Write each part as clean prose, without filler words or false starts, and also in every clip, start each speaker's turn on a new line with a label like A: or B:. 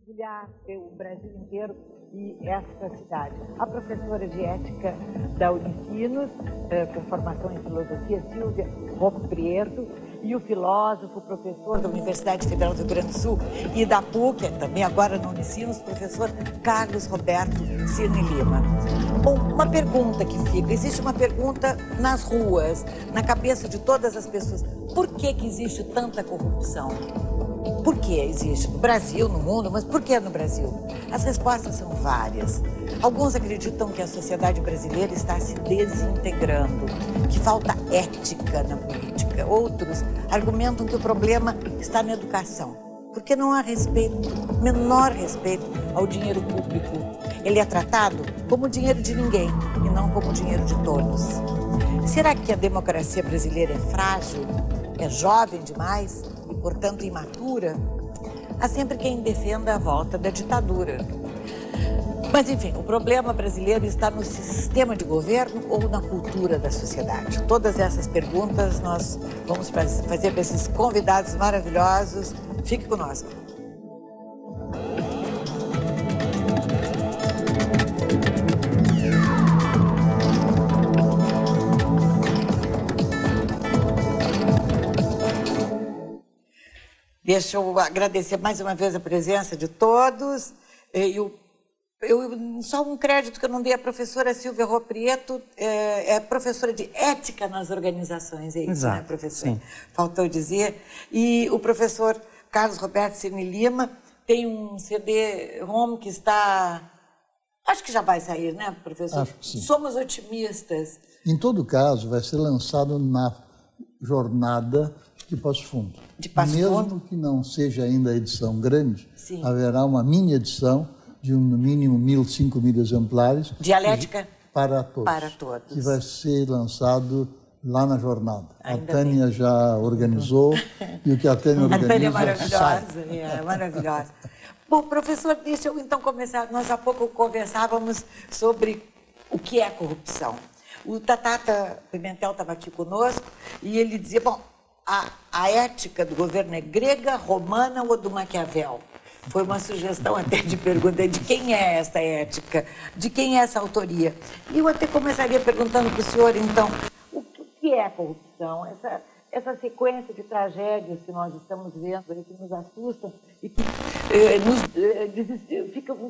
A: mergulhar o Brasil inteiro e essa cidade. A professora de ética da Unicinos, com formação em filosofia, Silvia Roprieto, e o filósofo, professor da Universidade Federal do Rio Grande do Sul e da PUC, também agora no Unicinos, professor Carlos Roberto Cirne Lima. Bom, uma pergunta que fica, existe uma pergunta nas ruas, na cabeça de todas as pessoas, por que existe tanta corrupção? Por que existe? No Brasil, no mundo, mas por que no Brasil? As respostas são várias. Alguns acreditam que a sociedade brasileira está se desintegrando, que falta ética na política. Outros argumentam que o problema está na educação, porque não há respeito, menor respeito ao dinheiro público. Ele é tratado como dinheiro de ninguém e não como dinheiro de todos. Será que a democracia brasileira é frágil? É jovem demais e, portanto, imatura? Há sempre quem defenda a volta da ditadura. Mas, enfim, o problema brasileiro está no sistema de governo ou na cultura da sociedade? Todas essas perguntas nós vamos fazer para esses convidados maravilhosos. Fique conosco. Deixa eu agradecer mais uma vez a presença de todos. Só um crédito que eu não dei à professora Silvia Roprieto, é professora de ética nas organizações, é isso, exato, né, professor? Sim. Faltou dizer. E o professor Carlos Roberto Cirne Lima tem um CD-ROM que está... Acho que já vai sair, né, professor?
B: Acho que sim.
A: Somos otimistas.
B: Em todo caso, vai ser lançado na jornada de Passo Fundo.
A: De Passo Fundo.
B: Mesmo que não seja ainda a edição grande,
A: sim,
B: haverá uma mini edição de no mínimo 1.000, 5.000 exemplares.
A: Dialética
B: para todos.
A: Para todos.
B: Que vai ser lançado lá na jornada.
A: Ainda
B: a Tânia
A: bem.
B: Já organizou e o que a Tânia organiza
A: A Tânia é maravilhosa,
B: sai.
A: Maravilhosa. Bom, professor, deixa eu então começar. Nós há pouco conversávamos sobre o que é corrupção. O Tatata Pimentel estava aqui conosco e ele dizia, bom, a ética do governo é grega, romana ou do Maquiavel? Foi uma sugestão até de pergunta de quem é essa ética, de quem é essa autoria. E eu até começaria perguntando para o senhor, então, o que é a corrupção? Essa sequência de tragédias que nós estamos vendo aí, que nos assustam e que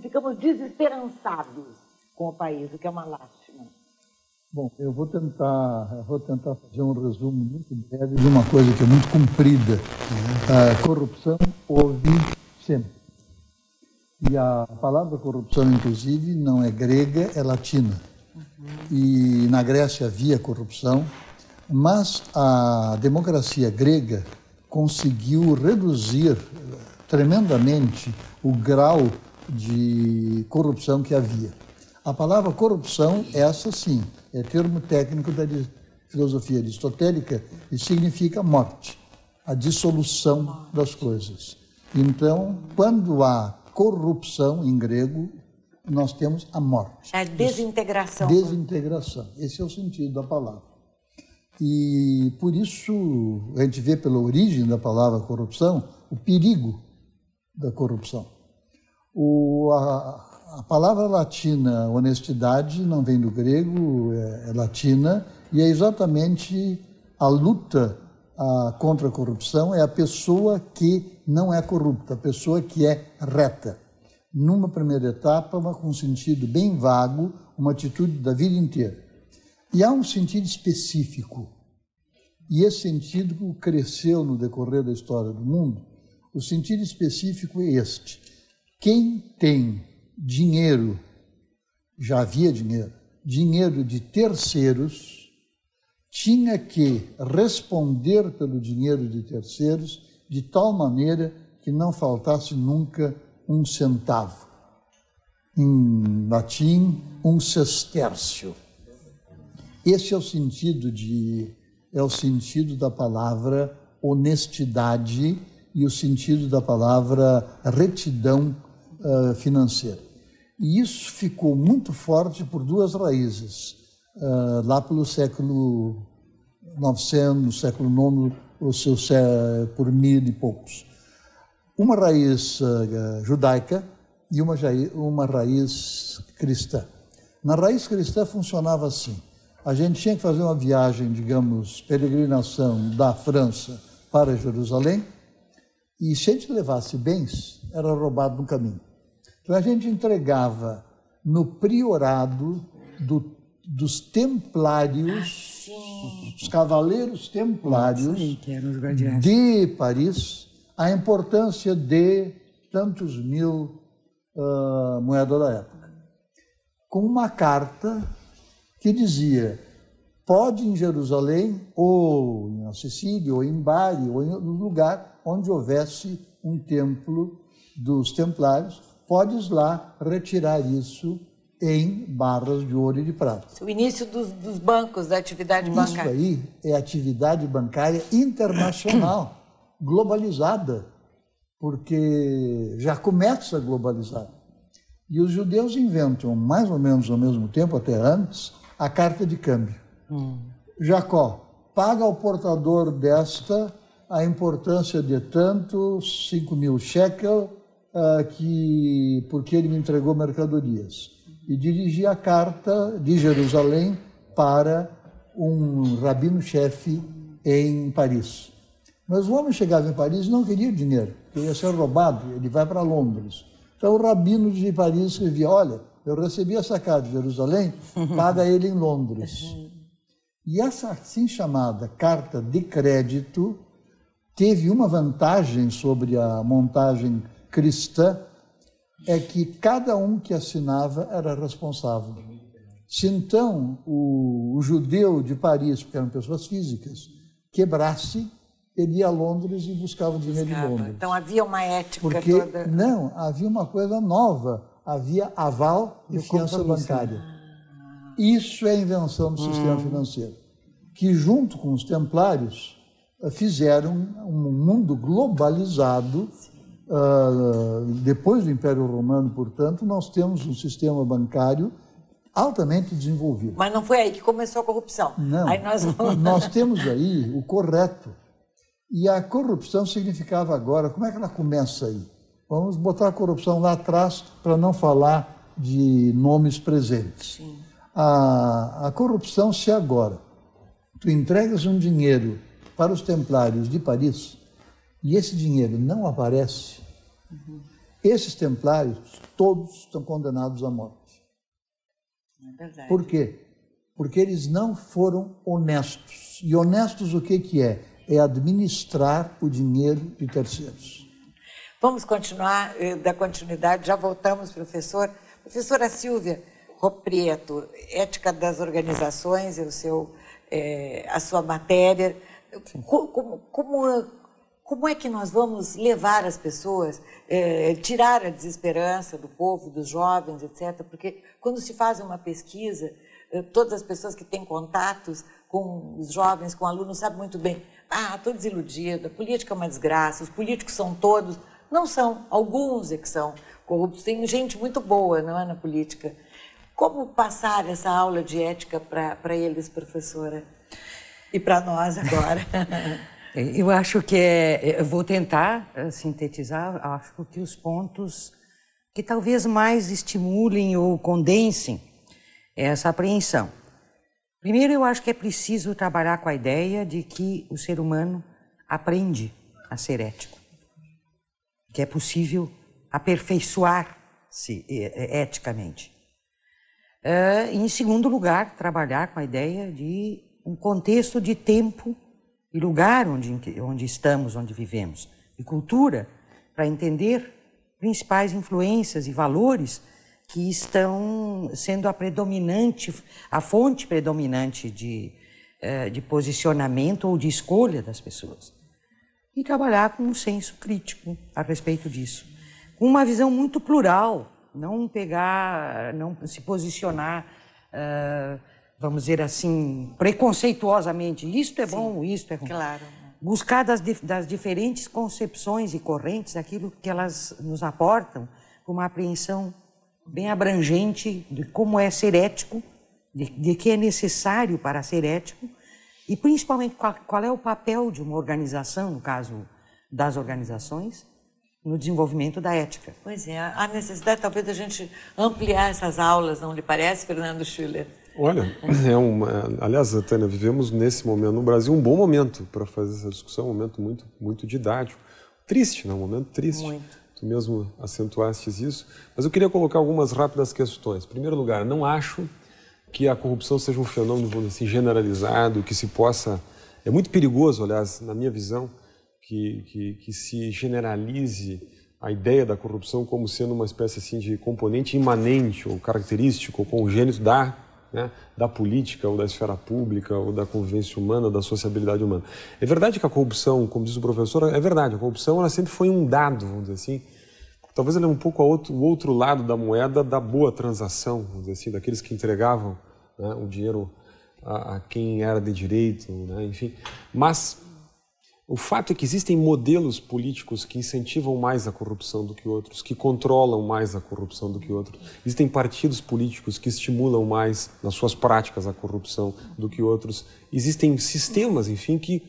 A: ficamos desesperançados com o país, o que é uma lástima.
B: Bom, eu vou tentar fazer um resumo muito breve de uma coisa que é muito comprida. A corrupção houve sempre. E a palavra corrupção, inclusive, não é grega, é latina. E na Grécia havia corrupção, mas a democracia grega conseguiu reduzir tremendamente o grau de corrupção que havia. A palavra corrupção, essa sim, é termo técnico da filosofia aristotélica e significa morte, a dissolução das coisas. Então, quando há corrupção, em grego, nós temos a morte.
A: É a desintegração.
B: Desintegração. Esse é o sentido da palavra. E, por isso, a gente vê pela origem da palavra corrupção o perigo da corrupção. A palavra latina, honestidade, não vem do grego, é latina, e é exatamente a luta contra a corrupção, é a pessoa que não é corrupta, a pessoa que é reta. Numa primeira etapa, com um sentido bem vago, uma atitude da vida inteira. E há um sentido específico, e esse sentido cresceu no decorrer da história do mundo. O sentido específico é este: quem tem dinheiro, já havia dinheiro de terceiros, tinha que responder pelo dinheiro de terceiros de tal maneira que não faltasse nunca um centavo. Em latim, um sestércio. Esse é o sentido da palavra honestidade e o sentido da palavra retidão financeira. E isso ficou muito forte por duas raízes. Lá pelo século 900, século IX, por 1000 e poucos. uma raiz judaica e uma raiz cristã. Na raiz cristã funcionava assim. A gente tinha que fazer uma viagem, digamos, peregrinação da França para Jerusalém, e se a gente levasse bens, era roubado no caminho. Então a gente entregava no priorado dos templários, os cavaleiros templários de Paris, a importância de tantos mil moedas da época, com uma carta que dizia: pode em Jerusalém, ou em Sicília, ou em Bari, ou em lugar onde houvesse um templo dos templários, podes lá retirar isso em barras de ouro e de prata.
A: O início dos bancos, da atividade bancária.
B: Isso aí é atividade bancária internacional, globalizada, porque já começa globalizada. E os judeus inventam, mais ou menos ao mesmo tempo, até antes, a carta de câmbio. Jacó, paga ao portador desta a importância de tanto, 5.000 shekel, porque ele me entregou mercadorias. E dirigia a carta de Jerusalém para um rabino-chefe em Paris. Mas o homem chegava em Paris e não queria dinheiro, porque ia ser roubado, ele vai para Londres. Então o rabino de Paris escrevia: olha, eu recebi essa carta de Jerusalém, paga ele em Londres. E essa assim chamada carta de crédito teve uma vantagem sobre a montagem cristã, é que cada um que assinava era responsável. Se então o judeu de Paris, porque eram pessoas físicas, quebrasse, ele ia a Londres e buscava o dinheiro em Londres.
A: Então havia uma ética
B: porque,
A: toda...
B: Não, havia uma coisa nova, havia aval e fiança bancária. Isso é a invenção do sistema financeiro, que junto com os templários fizeram um mundo globalizado. Depois do Império Romano, portanto, nós temos um sistema bancário altamente desenvolvido.
A: Mas não foi aí que começou a corrupção.
B: Não,
A: aí
B: nós temos aí o correto. E a corrupção significava agora, como é que ela começa aí? Vamos botar a corrupção lá atrás para não falar de nomes presentes. A corrupção, se agora tu entregas um dinheiro para os templários de Paris e esse dinheiro não aparece, esses templários todos estão condenados à morte.
A: É verdade.
B: Por quê? Porque eles não foram honestos. E honestos o que é? É administrar o dinheiro de terceiros.
A: Vamos continuar, dar continuidade, já voltamos, professor. Professora Silvia Roprieto, Ética das Organizações, a sua matéria. Como é que nós vamos levar as pessoas, tirar a desesperança do povo, dos jovens, etc. Porque quando se faz uma pesquisa, todas as pessoas que têm contatos com os jovens, com alunos, sabem muito bem: estou desiludida, a política é uma desgraça, os políticos são todos... Não são, alguns é que são corruptos. Tem gente muito boa, não é, na política. Como passar essa aula de ética para eles, professora? E para nós agora?
C: Eu acho que eu vou tentar sintetizar, acho que os pontos que talvez mais estimulem ou condensem essa apreensão. Primeiro, eu acho que é preciso trabalhar com a ideia de que o ser humano aprende a ser ético, que é possível aperfeiçoar-se eticamente. Em segundo lugar, trabalhar com a ideia de um contexto de tempo e lugar onde estamos, onde vivemos, e cultura, para entender principais influências e valores que estão sendo a fonte predominante de posicionamento ou de escolha das pessoas. E trabalhar com um senso crítico a respeito disso. Com uma visão muito plural, não se posicionar, vamos dizer assim, preconceituosamente, isto é bom, isto é ruim.
A: Claro.
C: Buscar das diferentes concepções e correntes aquilo que elas nos aportam, com uma apreensão bem abrangente de como é ser ético, de que é necessário para ser ético, e principalmente qual é o papel de uma organização, no caso das organizações, no desenvolvimento da ética.
A: Pois é, há necessidade talvez da gente ampliar essas aulas, não lhe parece, Fernando Schiller?
D: Olha, aliás, Tânia, vivemos nesse momento no Brasil um bom momento para fazer essa discussão, um momento muito didático. Triste, né? Um momento triste.
A: Muito.
D: Tu mesmo acentuaste isso. Mas eu queria colocar algumas rápidas questões. Em primeiro lugar, não acho que a corrupção seja um fenômeno, vamos dizer assim, generalizado, que se possa... É muito perigoso, aliás, na minha visão, que se generalize a ideia da corrupção como sendo uma espécie assim, de componente imanente ou característico ou congênito da política ou da esfera pública ou da convivência humana, da sociabilidade humana. É verdade que a corrupção, como diz o professor, é verdade, a corrupção ela sempre foi um dado, vamos dizer assim. Talvez ela é um pouco o outro lado da moeda da boa transação, vamos dizer assim, daqueles que entregavam, né, o dinheiro a quem era de direito, né, enfim. Mas o fato é que existem modelos políticos que incentivam mais a corrupção do que outros, que controlam mais a corrupção do que outros. Existem partidos políticos que estimulam mais nas suas práticas a corrupção do que outros. Existem sistemas, enfim, que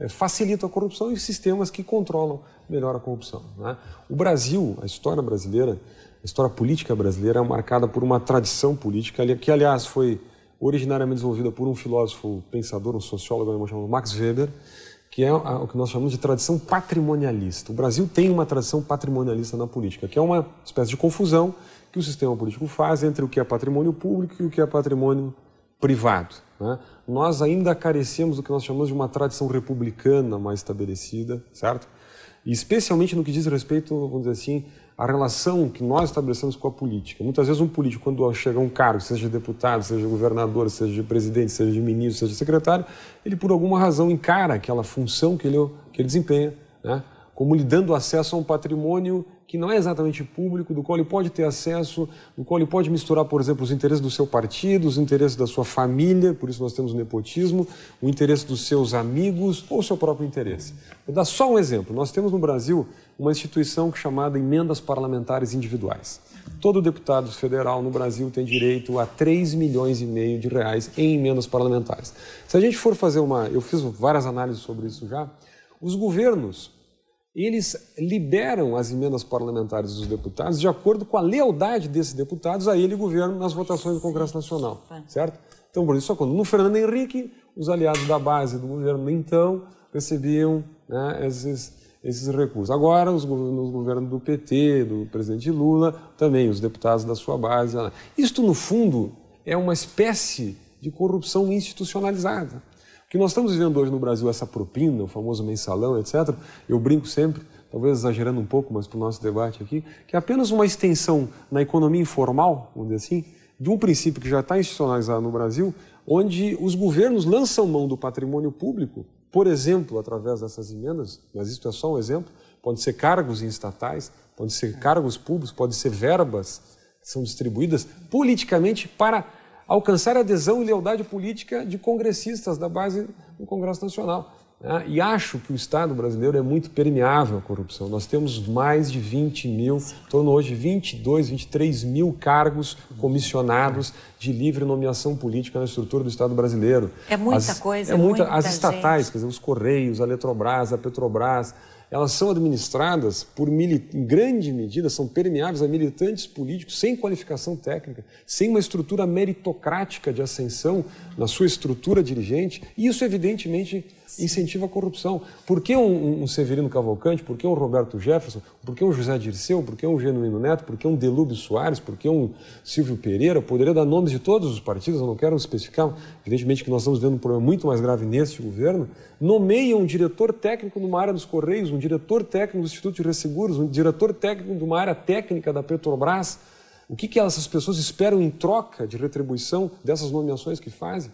D: facilitam a corrupção e sistemas que controlam melhor a corrupção, né? O Brasil, a história brasileira, a história política brasileira é marcada por uma tradição política que, aliás, foi originariamente desenvolvida por um filósofo, pensador, um sociólogo chamado Max Weber, que é o que nós chamamos de tradição patrimonialista. O Brasil tem uma tradição patrimonialista na política, que é uma espécie de confusão que o sistema político faz entre o que é patrimônio público e o que é patrimônio privado, né? Nós ainda carecemos do que nós chamamos de uma tradição republicana mais estabelecida, certo? E especialmente no que diz respeito, vamos dizer assim, à relação que nós estabelecemos com a política. Muitas vezes um político, quando chega a um cargo, seja de deputado, seja de governador, seja de presidente, seja de ministro, seja de secretário, ele por alguma razão encara aquela função que ele desempenha, né, como lhe dando acesso a um patrimônio que não é exatamente público, do qual ele pode ter acesso, do qual ele pode misturar, por exemplo, os interesses do seu partido, os interesses da sua família, por isso nós temos o nepotismo, o interesse dos seus amigos ou o seu próprio interesse. Vou dar só um exemplo. Nós temos no Brasil uma instituição chamada emendas parlamentares individuais. Todo deputado federal no Brasil tem direito a 3,5 milhões de reais em emendas parlamentares. Se a gente for fazer eu fiz várias análises sobre isso já, os governos, eles liberam as emendas parlamentares dos deputados de acordo com a lealdade desses deputados a ele, governo, nas votações do Congresso Nacional, certo? Então, por isso, quando no Fernando Henrique, os aliados da base do governo, então, recebiam, né, esses recursos. Agora, nos governos do PT, do presidente Lula, também, os deputados da sua base. Isto, no fundo, é uma espécie de corrupção institucionalizada. O que nós estamos vivendo hoje no Brasil, essa propina, o famoso mensalão, etc., eu brinco sempre, talvez exagerando um pouco, mas para o nosso debate aqui, que é apenas uma extensão na economia informal, vamos dizer assim, de um princípio que já está institucionalizado no Brasil, onde os governos lançam mão do patrimônio público, por exemplo, através dessas emendas, mas isso é só um exemplo, pode ser cargos estatais, pode ser cargos públicos, pode ser verbas que são distribuídas politicamente para alcançar adesão e lealdade política de congressistas da base do Congresso Nacional, né? E acho que o Estado brasileiro é muito permeável à corrupção. Nós temos mais de 20 mil, em torno hoje de 22, 23 mil cargos comissionados de livre nomeação política na estrutura do Estado brasileiro.
A: É muita coisa, é muita
D: as estatais,
A: gente.
D: Quer dizer, os Correios, a Eletrobras, a Petrobras, elas são administradas em grande medida, são permeáveis a militantes políticos sem qualificação técnica, sem uma estrutura meritocrática de ascensão na sua estrutura dirigente, e isso evidentemente incentiva a corrupção. Por que um Severino Cavalcante, por que um Roberto Jefferson, por que um José Dirceu, por que um Genuíno Neto, por que um Delúbio Soares, por que um Silvio Pereira? Poderia dar nomes de todos os partidos, eu não quero especificar, evidentemente que nós estamos vendo um problema muito mais grave neste governo. Nomeiam um diretor técnico numa área dos Correios, um diretor técnico do Instituto de Resseguros, um diretor técnico de uma área técnica da Petrobras. O que essas pessoas esperam em troca de retribuição dessas nomeações que fazem?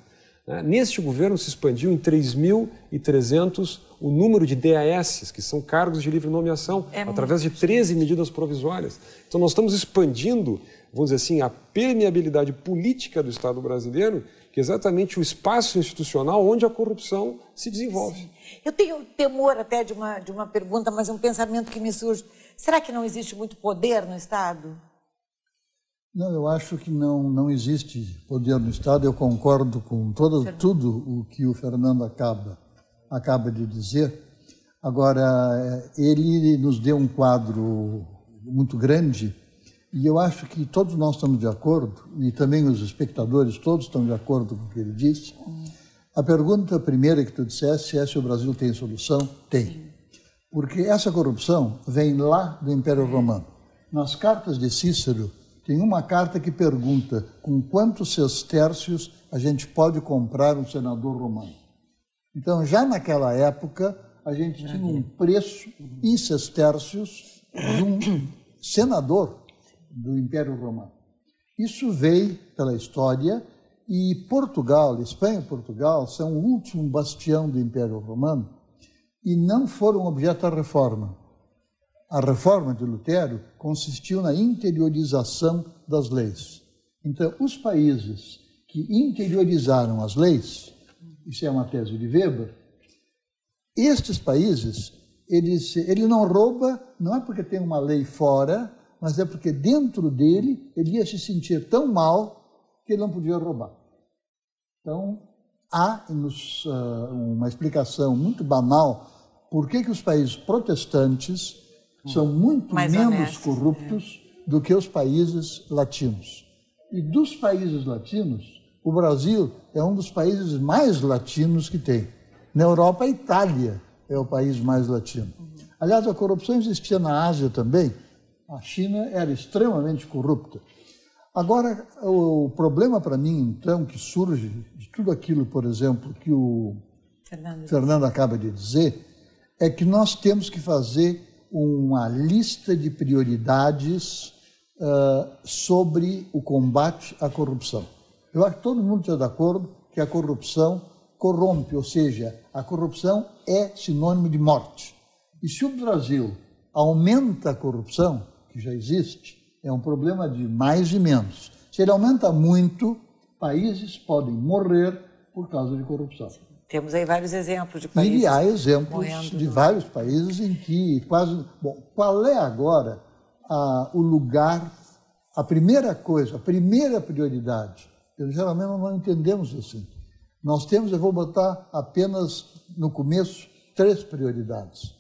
D: Neste governo se expandiu em 3.300 o número de DAS, que são cargos de livre nomeação, através de 13 medidas provisórias. Então nós estamos expandindo, vamos dizer assim, a permeabilidade política do Estado brasileiro, que é exatamente o espaço institucional onde a corrupção se desenvolve.
A: Sim. Eu tenho temor até de uma pergunta, mas é um pensamento que me surge. Será que não existe muito poder no Estado?
B: Não, eu acho que não existe poder no Estado. Eu concordo com tudo o que o Fernando acaba de dizer. Agora, ele nos deu um quadro muito grande e eu acho que todos nós estamos de acordo, e também os espectadores todos estão de acordo com o que ele disse. A pergunta primeira que tu disseste é se o Brasil tem solução. Tem. Porque essa corrupção vem lá do Império Romano. Nas cartas de Cícero, tem uma carta que pergunta com quantos sestércios a gente pode comprar um senador romano. Então, já naquela época, a gente tinha um preço em sestércios de um senador do Império Romano. Isso veio pela história e Portugal, Espanha e Portugal, são o último bastião do Império Romano e não foram objeto da reforma. A reforma de Lutero consistiu na interiorização das leis. Então, os países que interiorizaram as leis, isso é uma tese de Weber, estes países, ele não rouba, não é porque tem uma lei fora, mas é porque dentro dele ele ia se sentir tão mal que ele não podia roubar. Então, há uma explicação muito banal por que os países protestantes são muito menos corruptos do que os países latinos. E dos países latinos, o Brasil é um dos países mais latinos que tem. Na Europa, a Itália é o país mais latino. Aliás, a corrupção existia na Ásia também. A China era extremamente corrupta. Agora, o problema para mim, então, que surge de tudo aquilo, por exemplo, que o Fernando acaba de dizer, é que nós temos que fazer uma lista de prioridades sobre o combate à corrupção. Eu acho que todo mundo está de acordo que a corrupção corrompe, ou seja, a corrupção é sinônimo de morte. E se o Brasil aumenta a corrupção, que já existe, é um problema de mais e menos. Se ele aumenta muito, países podem morrer por causa de corrupção.
A: Temos aí vários exemplos de países.
B: E há exemplos de vários países em que quase... Bom, qual é agora o lugar, a primeira coisa, a primeira prioridade? Geralmente nós não entendemos assim. Nós temos, eu vou botar apenas no começo, 3 prioridades.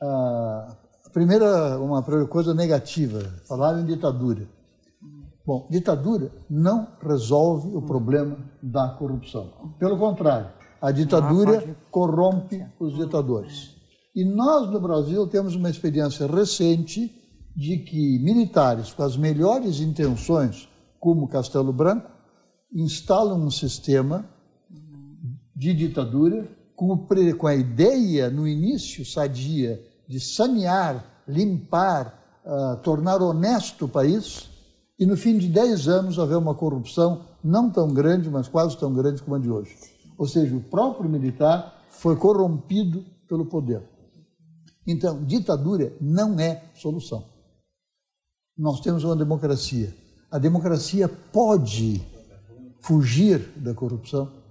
B: A primeira, uma coisa negativa, falaram em ditadura. Bom, ditadura não resolve o problema da corrupção. Pelo contrário, a ditadura corrompe os ditadores. E nós, no Brasil, temos uma experiência recente de que militares com as melhores intenções, como Castelo Branco, instalam um sistema de ditadura com a ideia, no início sadia, de sanear, limpar, tornar honesto o país, e no fim de 10 anos haver uma corrupção não tão grande, mas quase tão grande como a de hoje. Ou seja, o próprio militar foi corrompido pelo poder. Então, ditadura não é solução. Nós temos uma democracia. A democracia pode fugir da corrupção?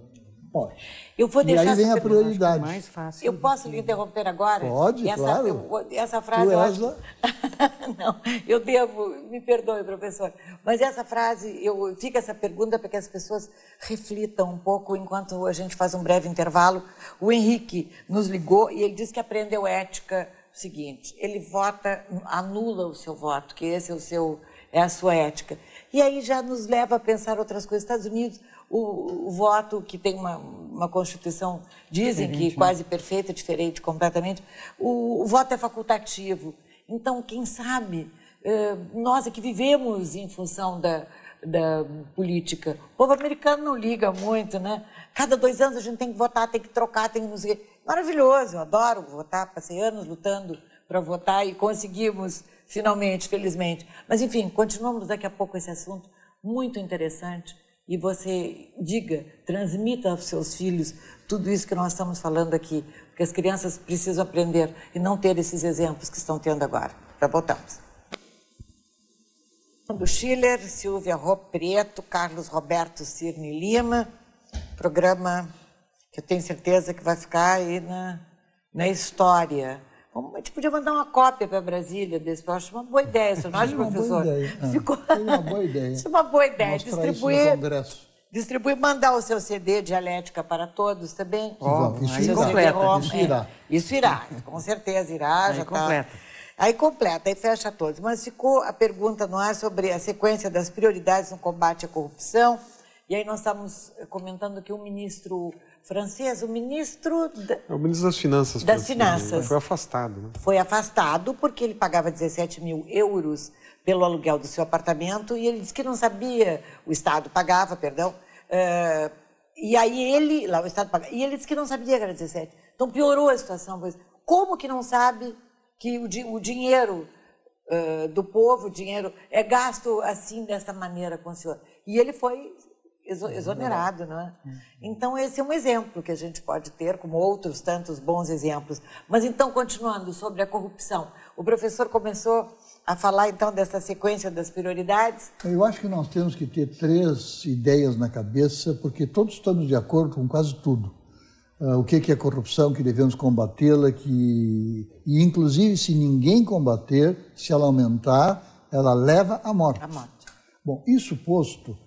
B: Pode.
A: Eu vou deixar
B: e aí vem a prioridade.
C: Mais fácil.
A: Eu posso lhe interromper agora?
B: Pode, claro.
A: Essa frase eu acho... Não, eu devo, me perdoe, professor, mas essa frase, fica essa pergunta para que as pessoas reflitam um pouco enquanto a gente faz um breve intervalo. O Henrique nos ligou e ele disse que aprendeu ética seguinte, ele vota, anula o seu voto, que esse é a sua ética. E aí já nos leva a pensar outras coisas. Estados Unidos, o voto, que tem uma Constituição, dizem que quase perfeita, diferente completamente, o voto é facultativo. Então, quem sabe, nós é que vivemos em função da política. O povo americano não liga muito, né? Cada 2 anos a gente tem que votar, tem que trocar, tem que não sei o quê. Maravilhoso, eu adoro votar, passei anos lutando para votar e conseguimos, finalmente, felizmente. Mas, enfim, continuamos daqui a pouco esse assunto muito interessante. E você transmita aos seus filhos tudo isso que nós estamos falando aqui, porque as crianças precisam aprender e não ter esses exemplos que estão tendo agora. Já voltamos. Do Schiller, Silvia Prieto, Carlos Roberto Cirne Lima, programa que eu tenho certeza que vai ficar aí na história. A gente podia mandar uma cópia para Brasília desse, eu acho uma boa ideia, você não acha, professor?
B: Foi uma boa ideia.
A: Isso é uma boa ideia.
B: Mostrar
A: Distribuir.
B: isso no Congresso.
A: Distribuir, mandar o seu CD Dialética para Todos também.
B: Isso
A: Seu
B: irá.
A: CD ROM,
B: Isso irá.
A: Isso irá, com certeza irá.
C: Aí
A: já
C: completa.
A: Aí completa, aí fecha todos. Mas ficou a pergunta no ar sobre a sequência das prioridades no combate à corrupção. E aí nós estamos comentando que o ministro francês, o ministro...
D: É o ministro das Finanças.
A: Das Finanças.
D: Foi afastado, né?
A: Foi afastado porque ele pagava 17 mil euros pelo aluguel do seu apartamento e ele disse que não sabia, o Estado pagava, perdão, e aí ele, lá o Estado pagava, e ele disse que não sabia que era 17. Então piorou a situação, pois como que não sabe que o dinheiro do povo, o dinheiro é gasto assim, dessa maneira com o senhor? E ele foi exonerado, não é? Então esse é um exemplo que a gente pode ter, como outros tantos bons exemplos. Mas então, continuando sobre a corrupção, o professor começou a falar então dessa sequência das prioridades.
B: Eu acho que nós temos que ter 3 ideias na cabeça, porque todos estamos de acordo com quase tudo. O que é corrupção, que devemos combatê-la, e inclusive se ninguém combater, se ela aumentar, ela leva à morte. Bom, isso posto,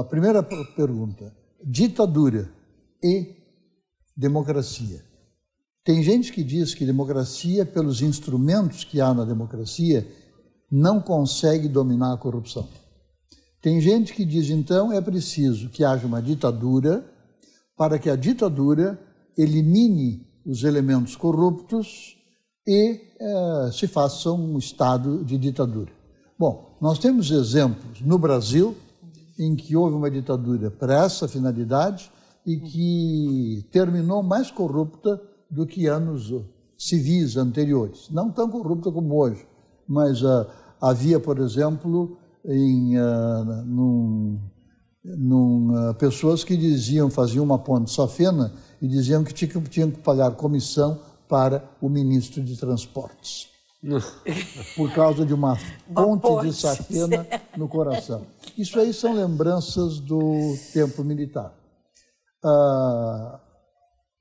B: a primeira pergunta, ditadura e democracia. Tem gente que diz que democracia, pelos instrumentos que há na democracia, não consegue dominar a corrupção. Tem gente que diz, então, é preciso que haja uma ditadura para que a ditadura elimine os elementos corruptos e se faça um estado de ditadura. Bom, nós temos exemplos no Brasil em que houve uma ditadura para essa finalidade e que terminou mais corrupta do que anos civis anteriores. Não tão corrupta como hoje, mas havia, por exemplo, pessoas que faziam uma ponte safena e diziam que tinham que pagar comissão para o ministro de Transportes. Por causa de uma ponte de safena no coração. Isso aí são lembranças do tempo militar.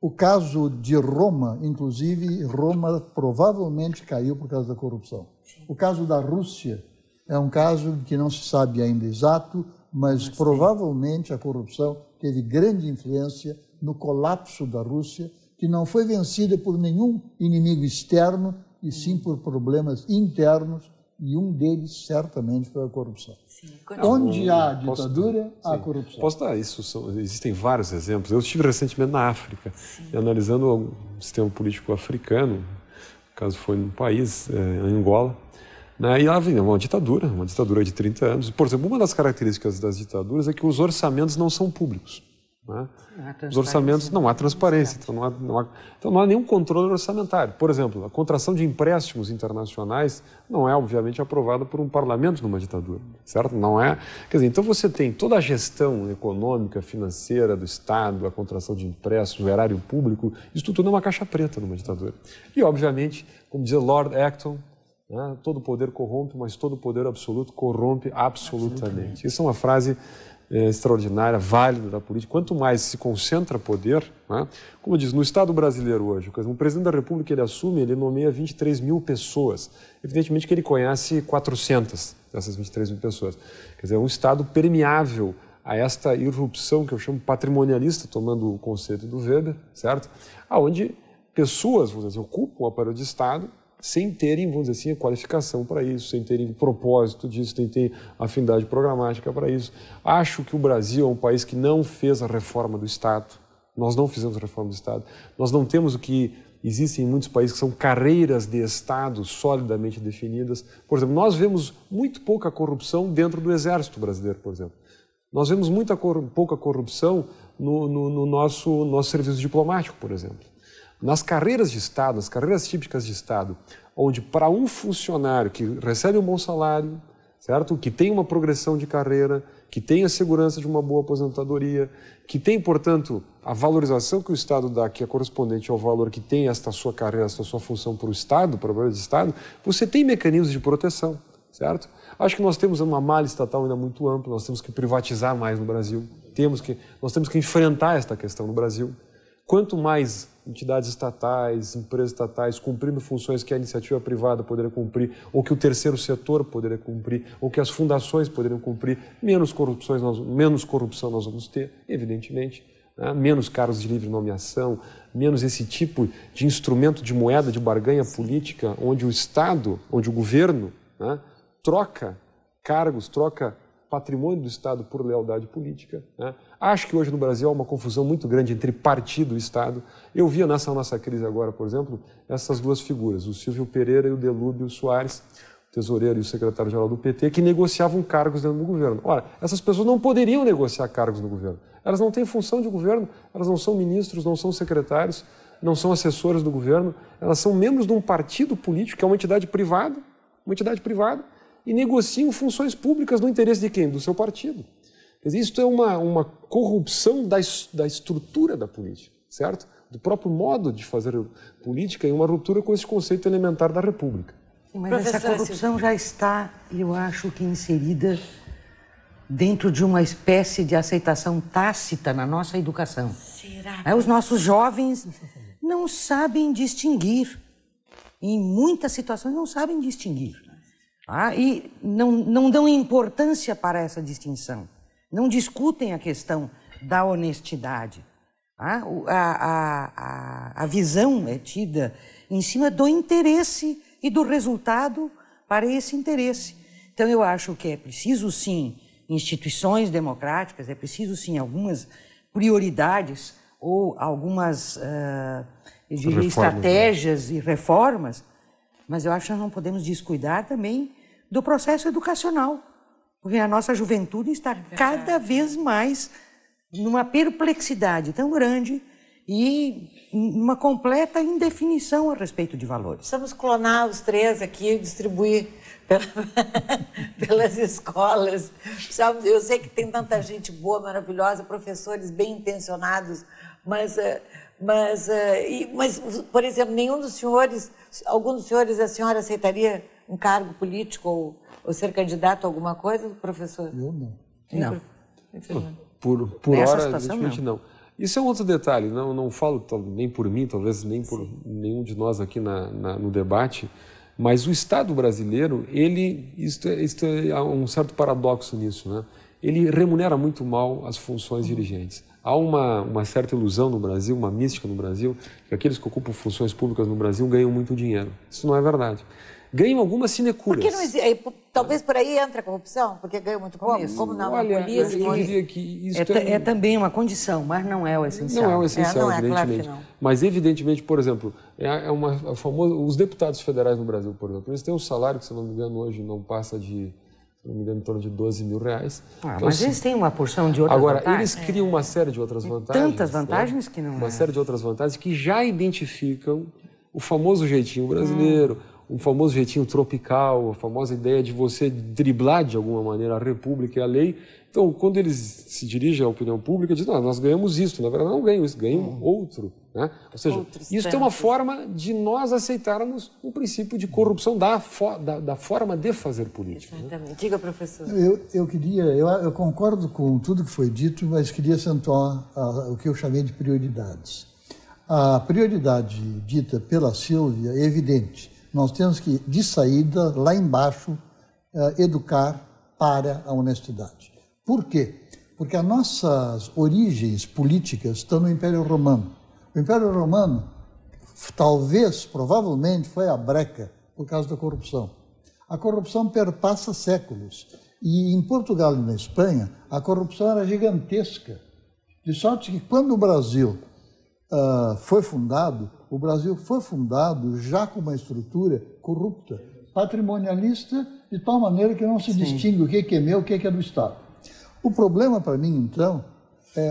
B: O caso de Roma, inclusive, Roma provavelmente caiu por causa da corrupção. O caso da Rússia é um caso que não se sabe ainda exato, mas provavelmente a corrupção teve grande influência no colapso da Rússia, que não foi vencida por nenhum inimigo externo, e sim por problemas internos, e um deles certamente foi a corrupção. Onde há ditadura, há corrupção.
D: Posso dar isso? Existem vários exemplos. Eu estive recentemente na África, analisando o sistema político africano, no caso foi num país, em Angola, né? E lá vem uma ditadura de 30 anos. Por exemplo, uma das características das ditaduras é que os orçamentos não são públicos. Né? Os orçamentos, não há transparência, então não há nenhum controle orçamentário. Por exemplo, a contração de empréstimos internacionais não é, obviamente, aprovada por um parlamento numa ditadura, certo? Não é. Quer dizer, então você tem toda a gestão econômica, financeira do Estado, a contração de empréstimos, o erário público, isso tudo é uma caixa preta numa ditadura. E, obviamente, como dizia Lord Acton, né, todo poder corrompe, mas todo poder absoluto corrompe absolutamente. Isso é uma frase extraordinária, válida da política. Quanto mais se concentra poder, né? Como eu disse, no Estado brasileiro hoje, o presidente da República ele assume, ele nomeia 23 mil pessoas. Evidentemente que ele conhece 400 dessas 23 mil pessoas. Quer dizer, é um Estado permeável a esta irrupção que eu chamo patrimonialista, tomando o conceito do Weber, certo? Aonde pessoas, vamos dizer, ocupam o aparelho de Estado sem terem, vamos dizer assim, a qualificação para isso, sem terem propósito disso, sem ter afinidade programática para isso. Acho que o Brasil é um país que não fez a reforma do Estado. Nós não fizemos a reforma do Estado. Nós não temos o que existem em muitos países, que são carreiras de Estado solidamente definidas. Por exemplo, nós vemos muito pouca corrupção dentro do Exército brasileiro, por exemplo. Nós vemos pouca corrupção no nosso serviço diplomático, por exemplo. Nas carreiras de Estado, nas carreiras típicas de Estado, onde para um funcionário que recebe um bom salário, certo? Que tem uma progressão de carreira, que tem a segurança de uma boa aposentadoria, que tem, portanto, a valorização que o Estado dá, que é correspondente ao valor que tem esta sua carreira, esta sua função para o Estado, para o trabalho de Estado, você tem mecanismos de proteção, certo? Acho que nós temos uma malha estatal ainda muito ampla, nós temos que privatizar mais no Brasil, nós temos que enfrentar esta questão no Brasil. Quanto mais entidades estatais, empresas estatais cumprindo funções que a iniciativa privada poderia cumprir, ou que o terceiro setor poderia cumprir, ou que as fundações poderiam cumprir, menos corrupção nós vamos ter, evidentemente, né? Menos cargos de livre nomeação, menos esse tipo de instrumento de moeda de barganha política, onde o Estado, onde o governo, né, troca cargos, troca patrimônio do Estado por lealdade política, né? Acho que hoje no Brasil há uma confusão muito grande entre partido e Estado. Eu via nessa nossa crise agora, por exemplo, essas duas figuras, o Silvio Pereira e o Delúbio Soares, o tesoureiro e o secretário-geral do PT, que negociavam cargos dentro do governo. Ora, essas pessoas não poderiam negociar cargos no governo. Elas não têm função de governo, elas não são ministros, não são secretários, não são assessores do governo, elas são membros de um partido político, que é uma entidade privada, e negociam funções públicas no interesse de quem? Do seu partido. Quer dizer, isso é uma corrupção da estrutura da política, certo? Do próprio modo de fazer política e uma ruptura com esse conceito elementar da República.
C: Mas essa corrupção já está, eu acho que inserida dentro de uma espécie de aceitação tácita na nossa educação. Será? Os nossos jovens não sabem distinguir. Em muitas situações não sabem distinguir. E não dão importância para essa distinção. Não discutem a questão da honestidade. A visão é tida em cima do interesse e do resultado para esse interesse. Então, eu acho que é preciso, sim, instituições democráticas, é preciso, sim, algumas prioridades ou algumas estratégias e reformas, mas eu acho que nós não podemos descuidar também do processo educacional, porque a nossa juventude está cada vez mais numa perplexidade tão grande e uma completa indefinição a respeito de valores.
E: Precisamos clonar os três aqui e distribuir pelas escolas. Eu sei que tem tanta gente boa, maravilhosa, professores bem intencionados, mas por exemplo, algum dos senhores, a senhora aceitaria um cargo político ou ser candidato a alguma coisa, professor?
B: Eu não.
C: Não.
D: Por hora, evidentemente não. Isso é um outro detalhe, não falo nem por mim, talvez nem por nenhum de nós aqui no debate, mas o Estado brasileiro, há um certo paradoxo nisso, né? Ele remunera muito mal as funções dirigentes. Há uma certa ilusão no Brasil, uma mística no Brasil, que aqueles que ocupam funções públicas no Brasil ganham muito dinheiro. Isso não é verdade. Ganham algumas sinecuras.
E: Por que não existe? Talvez por aí entre a corrupção, porque ganham muito pouco, como na polícia.
D: Eu diria que isso
C: é também uma condição, mas não é o essencial.
D: Não é o essencial, evidentemente.
E: Claro que não.
D: Mas, evidentemente, por exemplo, os deputados federais no Brasil, por exemplo, eles têm um salário que, se não me engano, hoje não passa de, se não me engano, em torno de R$12 mil. Então,
C: mas eles têm uma porção de outras vantagens.
D: Agora, eles criam uma série de outras vantagens.
C: Tantas vantagens que não
D: Uma série de outras vantagens que já identificam o famoso jeitinho brasileiro, um famoso jeitinho tropical, a famosa ideia de você driblar de alguma maneira a República e a lei. Então, quando eles se dirigem à opinião pública, dizem, nós ganhamos isso. Na verdade, não ganham isso, ganham outro. Né? Ou seja, isso é uma forma de nós aceitarmos o princípio de corrupção da forma de fazer política.
E: Exatamente. Né? Diga, professor.
B: Eu concordo com tudo que foi dito, mas queria acentuar o que eu chamei de prioridades. A prioridade dita pela Sílvia é evidente. Nós temos que, de saída, lá embaixo, educar para a honestidade. Por quê? Porque as nossas origens políticas estão no Império Romano. O Império Romano, talvez, provavelmente, foi a breca por causa da corrupção. A corrupção perpassa séculos. E em Portugal e na Espanha, a corrupção era gigantesca. De sorte que, quando o Brasil foi fundado, o Brasil foi fundado já com uma estrutura corrupta, patrimonialista, de tal maneira que não se distingue o que é meu, o que é do Estado. O problema para mim, então,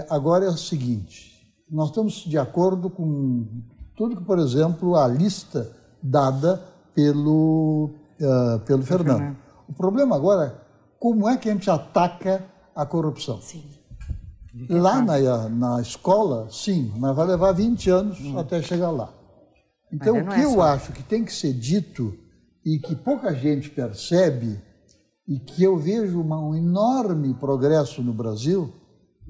B: agora é o seguinte: nós estamos de acordo com tudo que, por exemplo, a lista dada pelo Fernando. O problema agora é como é que a gente ataca a corrupção.
E: Sim.
B: Lá na escola, sim, mas vai levar 20 anos até chegar lá. Então, o que eu acho que tem que ser dito e que pouca gente percebe e que eu vejo um enorme progresso no Brasil,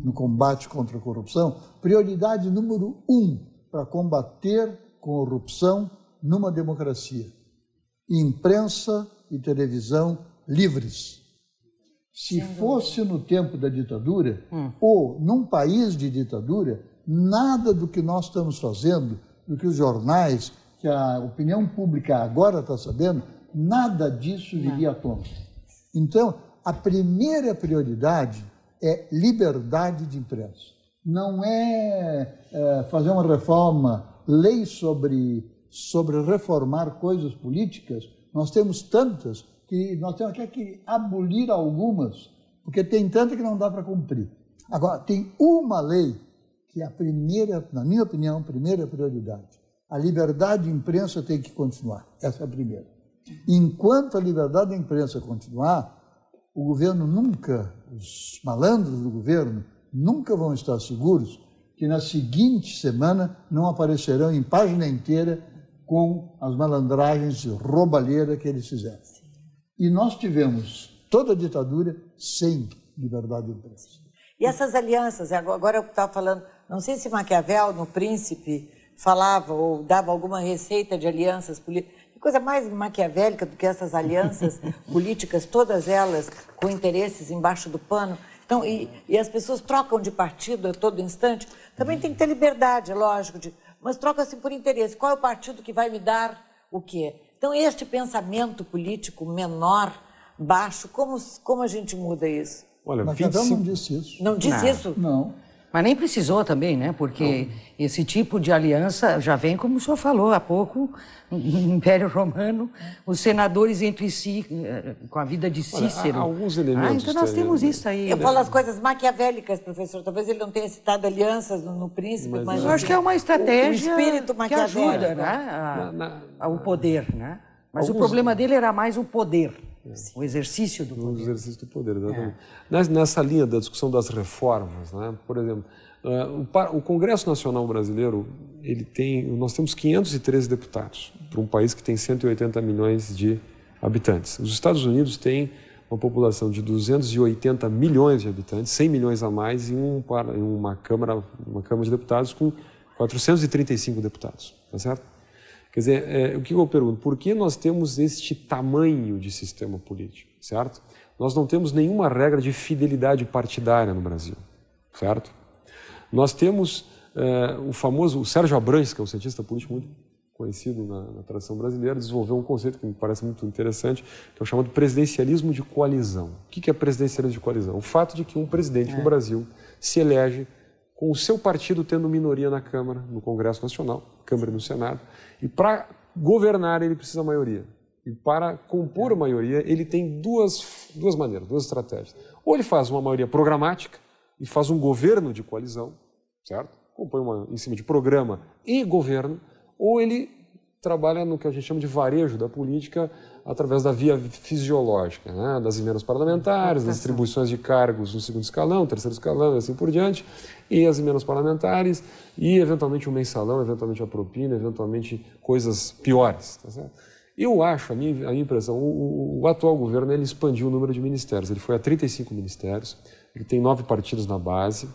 B: no combate contra a corrupção, prioridade número 1 para combater corrupção numa democracia: imprensa e televisão livres. Se fosse no tempo da ditadura ou num país de ditadura, nada do que nós estamos fazendo, do que os jornais, que a opinião pública agora está sabendo, nada disso viria à tona. Então, a primeira prioridade é liberdade de imprensa. Não é fazer uma reforma, lei sobre reformar coisas políticas. Nós temos tantas que nós temos que abolir algumas, porque tem tanta que não dá para cumprir. Agora, tem uma lei que é a primeira, na minha opinião, a primeira prioridade. A liberdade de imprensa tem que continuar. Essa é a primeira. Enquanto a liberdade da imprensa continuar, o governo nunca, os malandros do governo, nunca vão estar seguros que na seguinte semana não aparecerão em página inteira com as malandragens e roubalheira que eles fizeram. E nós tivemos toda a ditadura sem liberdade de imprensa.
E: E essas alianças, agora eu estava falando, não sei se Maquiavel, no Príncipe, falava ou dava alguma receita de alianças políticas. Que coisa mais maquiavélica do que essas alianças políticas, todas elas com interesses embaixo do pano. Então, e as pessoas trocam de partido a todo instante. Também tem que ter liberdade, lógico, mas troca-se por interesse. Qual é o partido que vai me dar o quê? Então, este pensamento político menor, baixo, como a gente muda isso?
B: Olha, Maquiavel não disse isso.
E: Não disse isso?
B: Não.
C: Mas nem precisou também, né? Porque esse tipo de aliança já vem, como o senhor falou há pouco, no Império Romano, os senadores entre si, com a vida de Cícero.
D: Olha, há alguns elementos.
C: Então nós temos isso aí.
E: Eu falo as coisas maquiavélicas, professor. Talvez ele não tenha citado alianças no Príncipe, mas
C: eu acho que é uma estratégia
E: o espírito
C: que ajuda, né, ao poder, né? Mas o problema dele era mais o poder. O exercício do poder.
D: O exercício do poder, exatamente. Nessa linha da discussão das reformas, né? Por exemplo, o Congresso Nacional Brasileiro, nós temos 513 deputados, para um país que tem 180 milhões de habitantes. Os Estados Unidos têm uma população de 280 milhões de habitantes, 100 milhões a mais, em uma Câmara de Deputados com 435 deputados, tá certo? Quer dizer, o que eu pergunto? Por que nós temos este tamanho de sistema político, certo? Nós não temos nenhuma regra de fidelidade partidária no Brasil, certo? Nós temos o Sérgio Abrantes, que é um cientista político muito conhecido na tradição brasileira, desenvolveu um conceito que me parece muito interessante, que é o chamado presidencialismo de coalizão. O que é presidencialismo de coalizão? O fato de que um presidente no Brasil se elege com o seu partido tendo minoria na Câmara, no Congresso Nacional, Câmara e no Senado, e para governar ele precisa da maioria. E para compor a maioria ele tem duas maneiras, duas estratégias. Ou ele faz uma maioria programática e faz um governo de coalizão, certo? Compõe em cima de programa e governo, ou ele trabalha no que a gente chama de varejo da política através da via fisiológica, né? Das emendas parlamentares, das distribuições de cargos no segundo escalão, terceiro escalão e assim por diante, e as emendas parlamentares, e eventualmente o mensalão, eventualmente a propina, eventualmente coisas piores. Tá certo? Eu acho, a minha impressão, o atual governo ele expandiu o número de ministérios, ele foi a 35 ministérios, ele tem 9 partidos na base,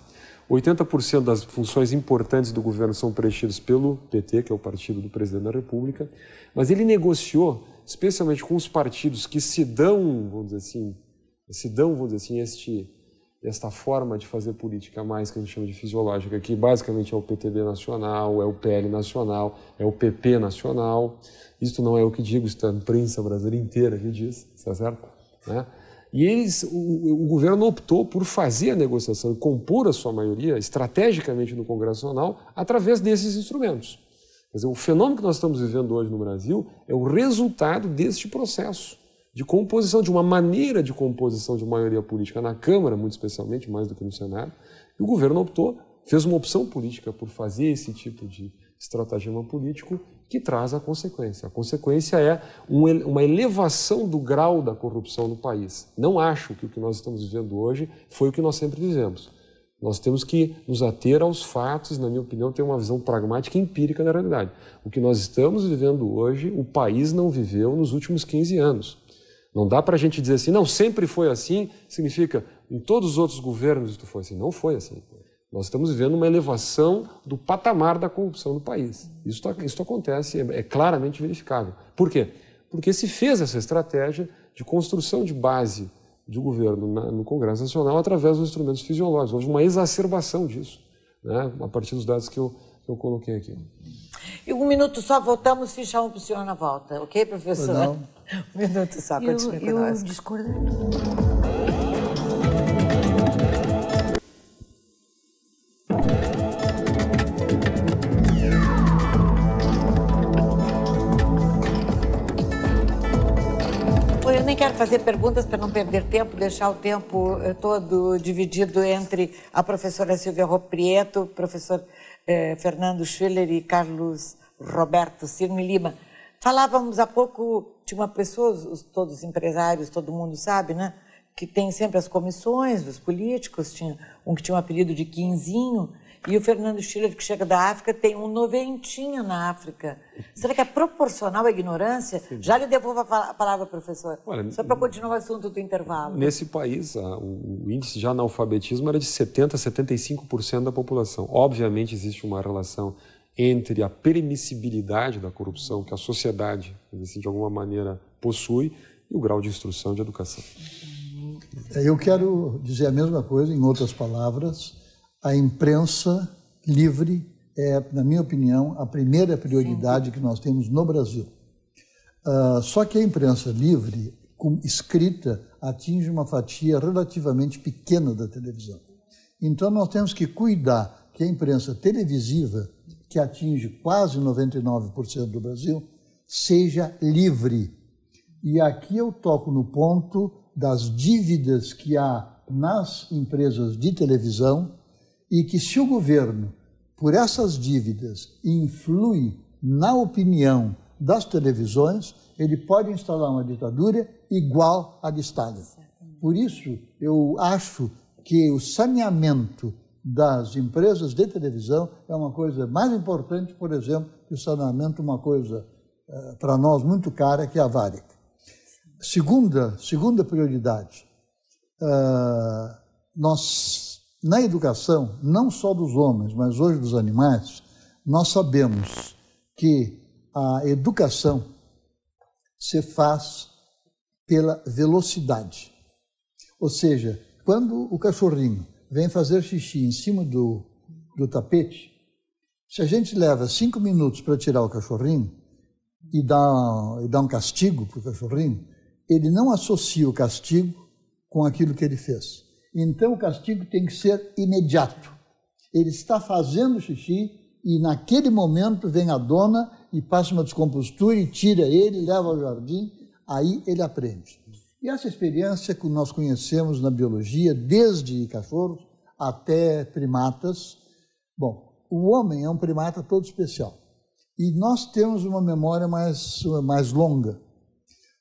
D: 80% das funções importantes do governo são preenchidas pelo PT, que é o partido do presidente da República, mas ele negociou, especialmente com os partidos que se dão, vamos dizer assim, esta forma de fazer política mais que a gente chama de fisiológica, que basicamente é o PTB nacional, é o PL nacional, é o PP nacional. Isto não é o que digo, isso é a imprensa brasileira inteira que diz, está certo? Né? E o governo optou por fazer a negociação e compor a sua maioria estrategicamente no Congresso Nacional através desses instrumentos. Quer dizer, o fenômeno que nós estamos vivendo hoje no Brasil é o resultado deste processo de composição, de uma maneira de composição de maioria política na Câmara, muito especialmente, mais do que no Senado. E o governo optou, fez uma opção política por fazer esse tipo de estratagema político que traz a consequência. A consequência é uma elevação do grau da corrupção no país. Não acho que o que nós estamos vivendo hoje foi o que nós sempre vivemos. Nós temos que nos ater aos fatos, na minha opinião, ter uma visão pragmática e empírica da realidade. O que nós estamos vivendo hoje, o país não viveu nos últimos 15 anos. Não dá para a gente dizer assim, não, sempre foi assim, significa em todos os outros governos isso foi assim. Não foi assim. Nós estamos vivendo uma elevação do patamar da corrupção no país. Isso acontece, é claramente verificável. Por quê? Porque se fez essa estratégia de construção de base de governo no Congresso Nacional através dos instrumentos fisiológicos. Houve uma exacerbação disso, né, a partir dos dados que eu coloquei aqui.
E: E 1 minuto só, voltamos, ficha 1 para o senhor na volta. Ok, professor?
B: Não.
E: 1 minuto só, continue com nós.
C: Eu discordo.
E: Eu nem quero fazer perguntas para não perder tempo, deixar o tempo todo dividido entre a professora Silvia Roprieto, o professor Fernando Schiller e Carlos Roberto Cirne Lima. Falávamos há pouco, tinha uma pessoa, todos os empresários, todo mundo sabe, né? Que tem sempre as comissões dos políticos, tinha um que tinha um apelido de Quinzinho, e o Fernando Schiller, que chega da África, tem um noventinha na África. Será que é proporcional à ignorância? Sim. Já lhe devolvo a palavra, professor. Olha, só para continuar o assunto do intervalo.
D: Nesse país, o índice de analfabetismo era de 70% a 75% da população. Obviamente, existe uma relação entre a permissibilidade da corrupção que a sociedade, de alguma maneira, possui e o grau de instrução e de educação.
B: Eu quero dizer a mesma coisa, em outras palavras. A imprensa livre é, na minha opinião, a primeira prioridade que nós temos no Brasil. Só que a imprensa livre, escrita, atinge uma fatia relativamente pequena da televisão. Então, nós temos que cuidar que a imprensa televisiva, que atinge quase 99% do Brasil, seja livre. E aqui eu toco no ponto das dívidas que há nas empresas de televisão, e que se o governo, por essas dívidas, influi na opinião das televisões, ele pode instalar uma ditadura igual à de Stalin. Por isso, eu acho que o saneamento das empresas de televisão é uma coisa mais importante, por exemplo, que o saneamento, uma coisa para nós muito cara, que é a Varig. Segunda prioridade, na educação, não só dos homens, mas hoje dos animais, nós sabemos que a educação se faz pela velocidade. Ou seja, quando o cachorrinho vem fazer xixi em cima do tapete, se a gente leva 5 minutos para tirar o cachorrinho e dá um castigo para o cachorrinho, ele não associa o castigo com aquilo que ele fez. Então, o castigo tem que ser imediato. Ele está fazendo xixi e, naquele momento, vem a dona e passa uma descompostura e tira ele, leva ao jardim, aí ele aprende. E essa experiência que nós conhecemos na biologia, desde cachorros até primatas. Bom, o homem é um primata todo especial. E nós temos uma memória mais longa.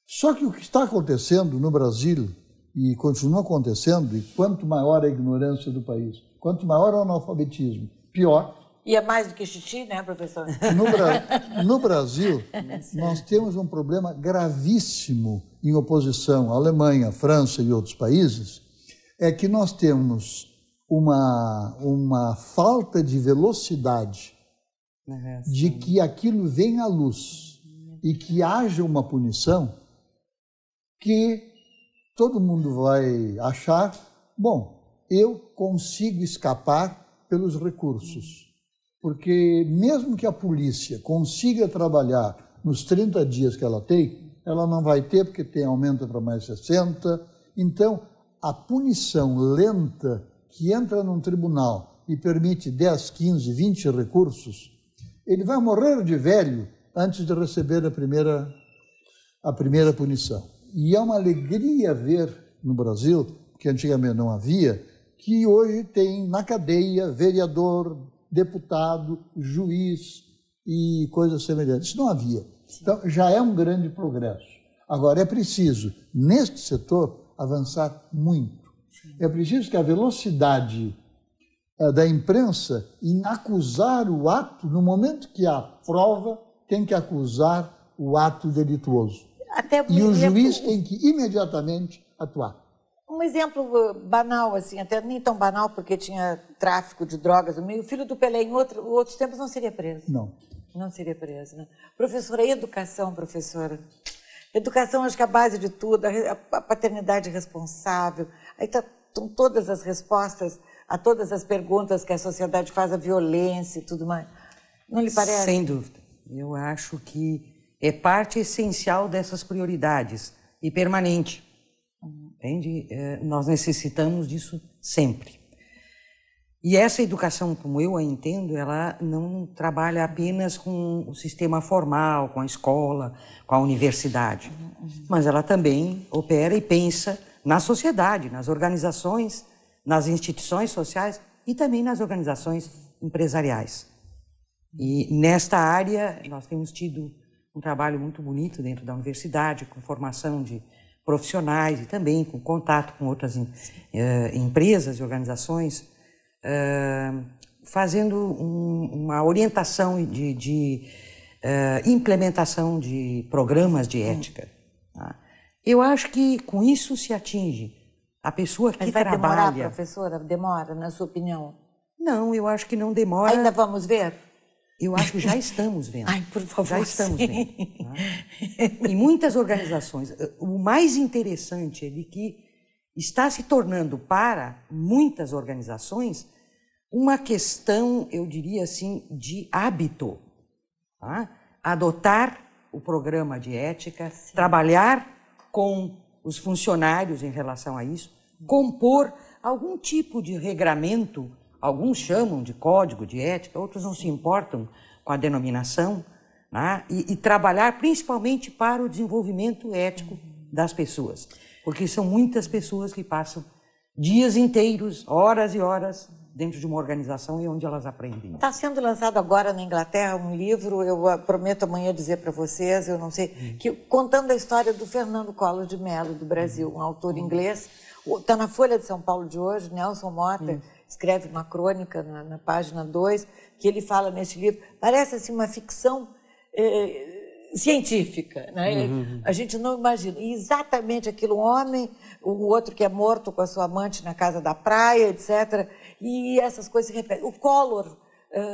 B: Só que o que está acontecendo no Brasil, e continua acontecendo, e quanto maior a ignorância do país, quanto maior o analfabetismo, pior.
E: E é mais do que xixi, né, professor?
B: No Brasil, nós temos um problema gravíssimo em oposição à Alemanha, à França e outros países, é que nós temos uma falta de velocidade de que aquilo venha à luz e que haja uma punição que todo mundo vai achar, bom, eu consigo escapar pelos recursos. Porque mesmo que a polícia consiga trabalhar nos 30 dias que ela tem, ela não vai ter porque aumenta para mais 60. Então, a punição lenta que entra num tribunal e permite 10, 15, 20 recursos, ele vai morrer de velho antes de receber a primeira punição. E é uma alegria ver no Brasil, que antigamente não havia, que hoje tem na cadeia vereador, deputado, juiz e coisas semelhantes. Isso não havia. Então, já é um grande progresso. Agora, é preciso, neste setor, avançar muito. É preciso que a velocidade da imprensa em acusar o ato, no momento que há prova, tem que acusar o ato delituoso. E o juiz tem que imediatamente atuar.
E: Um exemplo banal, assim, até nem tão banal, porque tinha tráfico de drogas no meio. O filho do Pelé, em outros tempos, não seria preso.
B: Não.
E: Não seria preso, né? Professora, educação, professora. Educação, acho que é a base de tudo, a paternidade responsável. Aí estão todas as respostas a todas as perguntas que a sociedade faz, a violência e tudo mais. Não lhe parece?
C: Sem dúvida. Eu acho que é parte essencial dessas prioridades e permanente. Entende? Nós necessitamos disso sempre. E essa educação, como eu a entendo, ela não trabalha apenas com o sistema formal, com a escola, com a universidade, mas ela também opera e pensa na sociedade, nas organizações, nas instituições sociais e também nas organizações empresariais. E nesta área nós temos tido um trabalho muito bonito dentro da universidade, com formação de profissionais e também com contato com outras empresas e organizações, fazendo uma orientação de implementação de programas de ética. Tá? Eu acho que com isso se atinge a pessoa que trabalha...
E: Vai demorar, professora? Demora, na sua opinião?
C: Não, eu acho que não demora.
E: Ainda vamos ver?
C: Eu acho que já estamos vendo.
E: Ai, por favor,
C: já estamos vendo. Tá? Em muitas organizações, o mais interessante é de que está se tornando para muitas organizações uma questão, eu diria assim, de hábito. Tá? Adotar o programa de ética, trabalhar com os funcionários em relação a isso, compor algum tipo de regramento. Alguns chamam de código de ética, outros não se importam com a denominação, né? E trabalhar principalmente para o desenvolvimento ético das pessoas, porque são muitas pessoas que passam dias inteiros, horas e horas dentro de uma organização e onde elas aprendem.
E: Está sendo lançado agora na Inglaterra um livro, eu prometo amanhã dizer para vocês, eu não sei, contando a história do Fernando Collor de Mello, do Brasil, um autor inglês. Está na Folha de São Paulo de hoje, Nelson Motta escreve uma crônica na página 2, que ele fala nesse livro, parece assim uma ficção científica, né? A gente não imagina. E exatamente aquilo, um homem, o outro que é morto com a sua amante na casa da praia, etc. E essas coisas se repetem. O Collor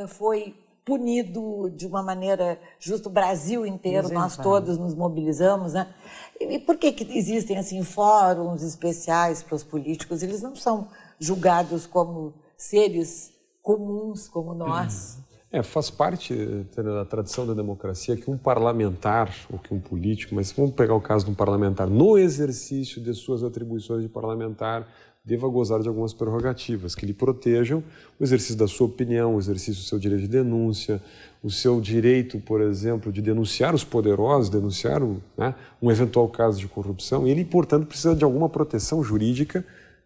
E: foi punido de uma maneira justa, o Brasil inteiro, nós todos nos mobilizamos, né? E por que existem assim fóruns especiais para os políticos? Eles não são julgados como seres comuns como nós.
D: Faz parte da tradição da democracia que um parlamentar, ou que um político, mas vamos pegar o caso de um parlamentar, no exercício de suas atribuições de parlamentar, deva gozar de algumas prerrogativas que lhe protejam o exercício da sua opinião, o exercício do seu direito de denúncia, o seu direito, por exemplo, de denunciar os poderosos, denunciar um eventual caso de corrupção. E ele, portanto, precisa de alguma proteção jurídica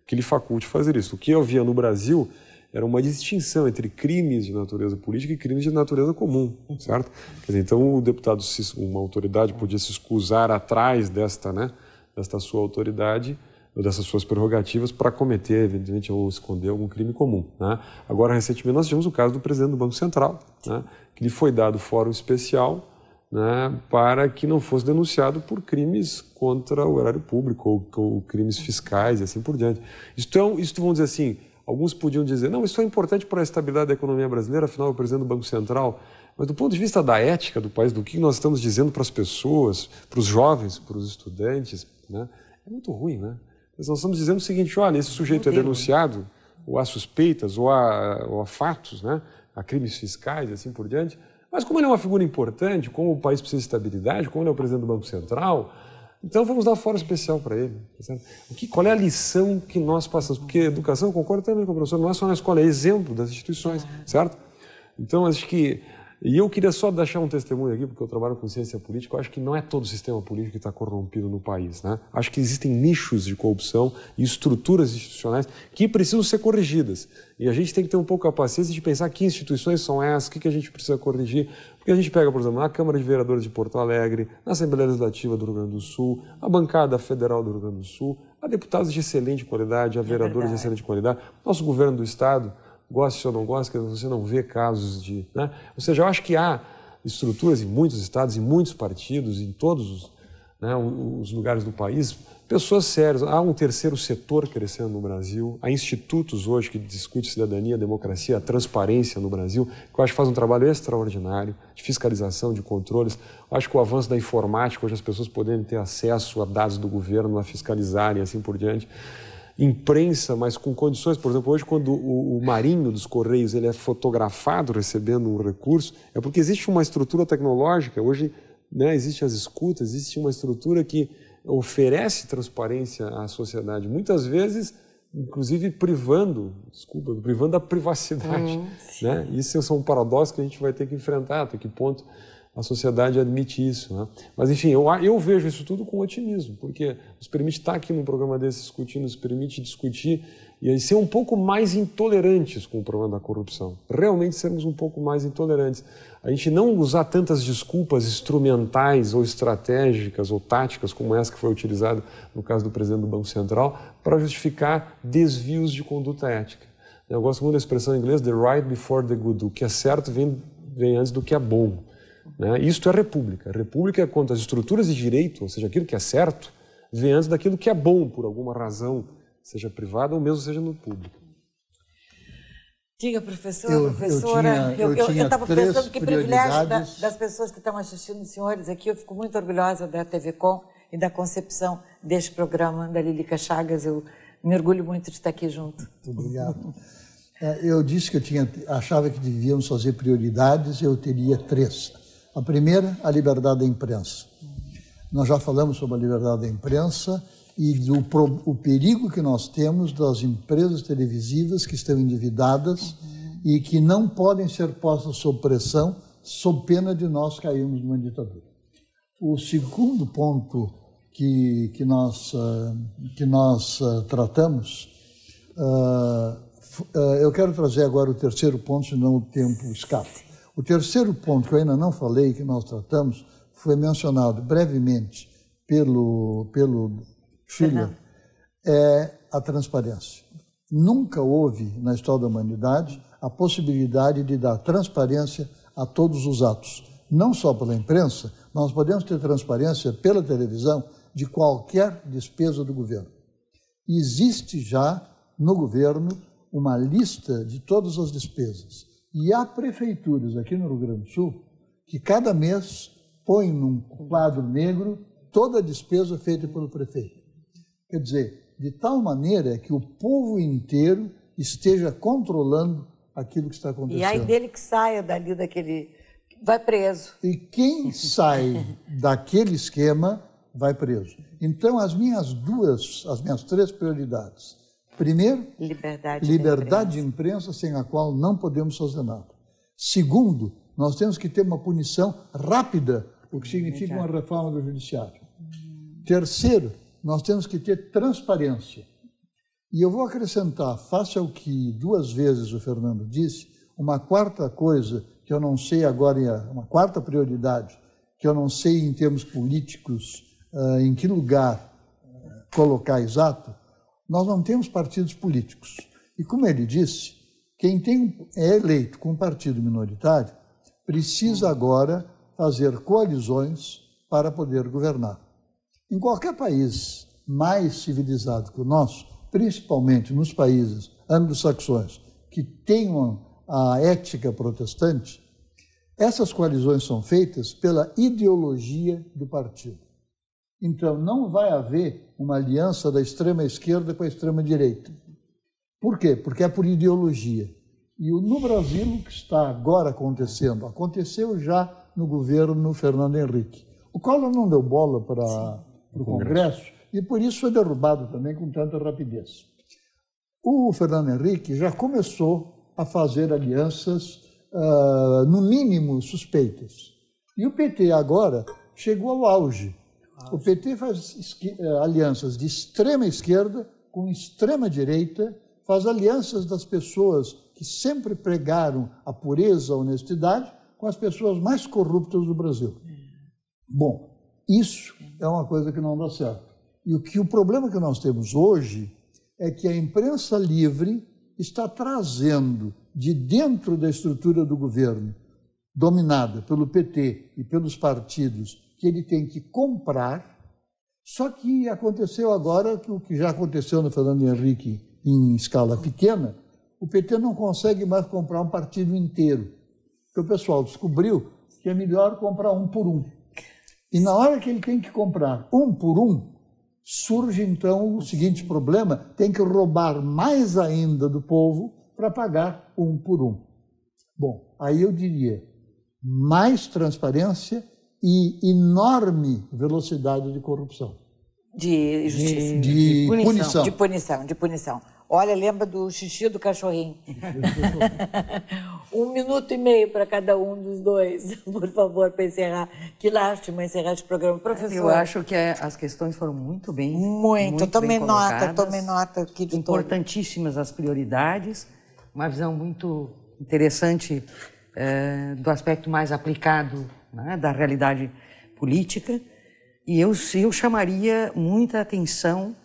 D: que lhe faculte fazer isso. O que havia no Brasil era uma distinção entre crimes de natureza política e crimes de natureza comum, certo? Quer dizer, então o deputado, uma autoridade podia se escusar atrás desta sua autoridade, ou dessas suas prerrogativas, para cometer, evidentemente, ou esconder algum crime comum. Né? Agora, recentemente, nós tivemos o caso do presidente do Banco Central, né? Que lhe foi dado fórum especial, né, para que não fosse denunciado por crimes contra o erário público ou crimes fiscais e assim por diante. Isto, vamos dizer assim, alguns podiam dizer, não, isso é importante para a estabilidade da economia brasileira, afinal é o presidente do Banco Central. Mas do ponto de vista da ética do país, do que nós estamos dizendo para as pessoas, para os jovens, para os estudantes, né, é muito ruim, né? Nós estamos dizendo o seguinte, olha, esse sujeito é denunciado, ou há suspeitas, ou há fatos, né, há crimes fiscais e assim por diante. Mas como ele é uma figura importante, como o país precisa de estabilidade, como ele é o presidente do Banco Central, então vamos dar fórum especial para ele. Tá, qual é a lição que nós passamos? Porque educação, eu concordo também com o professor, não é só na escola, é exemplo das instituições, certo? Então, acho que... E eu queria só deixar um testemunho aqui, porque eu trabalho com ciência política, eu acho que não é todo o sistema político que está corrompido no país, né? Acho que existem nichos de corrupção e estruturas institucionais que precisam ser corrigidas. E a gente tem que ter um pouco a paciência de pensar que instituições são essas, o que a gente precisa corrigir. Porque a gente pega, por exemplo, na Câmara de Vereadores de Porto Alegre, na Assembleia Legislativa do Rio Grande do Sul, a bancada federal do Rio Grande do Sul, há deputados de excelente qualidade, há vereadores de excelente qualidade, nosso governo do Estado, goste ou não goste, você não vê casos de... Né? Ou seja, eu acho que há estruturas em muitos estados, em muitos partidos, em todos os lugares do país, pessoas sérias. Há um terceiro setor crescendo no Brasil, há institutos hoje que discutem cidadania, democracia, a transparência no Brasil, que eu acho que faz um trabalho extraordinário de fiscalização, de controles. Eu acho que o avanço da informática, hoje as pessoas poderem ter acesso a dados do governo, a fiscalizarem e assim por diante. Imprensa, mas com condições, por exemplo, hoje quando o marinho dos Correios ele é fotografado recebendo um recurso, é porque existe uma estrutura tecnológica, hoje, né, existem as escutas, existe uma estrutura que oferece transparência à sociedade, muitas vezes, inclusive privando da privacidade. Né? Isso são paradoxos que a gente vai ter que enfrentar, até que ponto a sociedade admite isso. Né? Mas, enfim, eu vejo isso tudo com otimismo, porque nos permite estar aqui num programa desse discutindo, nos permite discutir e ser um pouco mais intolerantes com o problema da corrupção. Realmente sermos um pouco mais intolerantes. A gente não usar tantas desculpas instrumentais ou estratégicas ou táticas como essa que foi utilizada no caso do presidente do Banco Central para justificar desvios de conduta ética. Eu gosto muito da expressão em inglês, the right before the good. O que é certo vem antes do que é bom. Né? Isto é república. República é quando as estruturas de direito, ou seja, aquilo que é certo, vem antes daquilo que é bom, por alguma razão, seja privada ou mesmo seja no público.
E: Diga, professora. Eu estava pensando que privilégio das pessoas que estão assistindo os senhores aqui. Eu fico muito orgulhosa da TV Com e da concepção deste programa da Lílica Chagas. Eu me orgulho muito de estar aqui junto.
B: Muito obrigado. Eu disse que achava que devíamos fazer prioridades, eu teria 3. A primeira, a liberdade da imprensa. Nós já falamos sobre a liberdade da imprensa e o perigo que nós temos das empresas televisivas que estão endividadas e que não podem ser postas sob pressão, sob pena de nós cairmos numa ditadura. O segundo ponto que nós tratamos, eu quero trazer agora o terceiro ponto, senão o tempo escapa. O terceiro ponto que eu ainda não falei, que nós tratamos, foi mencionado brevemente pelo Schiller, é a transparência. Nunca houve, na história da humanidade, a possibilidade de dar transparência a todos os atos. Não só pela imprensa, nós podemos ter transparência pela televisão de qualquer despesa do governo. Existe já no governo uma lista de todas as despesas. E há prefeituras aqui no Rio Grande do Sul que cada mês põem num quadro negro toda a despesa feita pelo prefeito. Quer dizer, de tal maneira que o povo inteiro esteja controlando aquilo que está acontecendo.
E: E aí dele que saia dali daquele... vai preso.
B: E quem sai daquele esquema vai preso. Então, as minhas 3 prioridades. Primeiro, liberdade de imprensa, sem a qual não podemos fazer nada. Segundo, nós temos que ter uma punição rápida, o que significa uma reforma do judiciário. Terceiro, nós temos que ter transparência. E eu vou acrescentar, face ao que 2 vezes o Fernando disse, uma quarta coisa que eu não sei agora, uma quarta prioridade, que eu não sei em termos políticos em que lugar colocar exato. Nós não temos partidos políticos. E, como ele disse, quem é eleito com um partido minoritário precisa agora fazer coalizões para poder governar. Em qualquer país mais civilizado que o nosso, principalmente nos países anglo-saxões, que tenham a ética protestante, essas coalizões são feitas pela ideologia do partido. Então, não vai haver uma aliança da extrema-esquerda com a extrema-direita. Por quê? Porque é por ideologia. E no Brasil, o que está agora acontecendo, aconteceu já no governo Fernando Henrique. O Collor não deu bola para o Congresso e por isso foi derrubado também com tanta rapidez. O Fernando Henrique já começou a fazer alianças, no mínimo, suspeitas. E o PT agora chegou ao auge. O PT faz alianças de extrema esquerda com extrema direita, faz alianças das pessoas que sempre pregaram a pureza, a honestidade, com as pessoas mais corruptas do Brasil. Bom, isso é uma coisa que não dá certo. E o problema que nós temos hoje é que a imprensa livre está trazendo de dentro da estrutura do governo, dominada pelo PT e pelos partidos que ele tem que comprar, Só que aconteceu agora o que já aconteceu no Fernando Henrique em escala pequena, o PT não consegue mais comprar um partido inteiro. Porque o pessoal descobriu que é melhor comprar um por um. E na hora que ele tem que comprar um por um, surge então o seguinte problema, tem que roubar mais ainda do povo para pagar um por um. Bom, aí eu diria, mais transparência e enorme velocidade de corrupção.
E: De justiça.
B: De punição.
E: De punição. Olha, lembra do xixi do cachorrinho. 1 minuto e meio para cada um dos dois, por favor, para encerrar. Que lástima encerrar esse programa. Professor.
C: Eu acho que as questões foram muito bem.
E: Muito tomei nota aqui de
C: importantíssimas as prioridades, uma visão muito interessante do aspecto mais aplicado, né, da realidade política. E eu chamaria muita atenção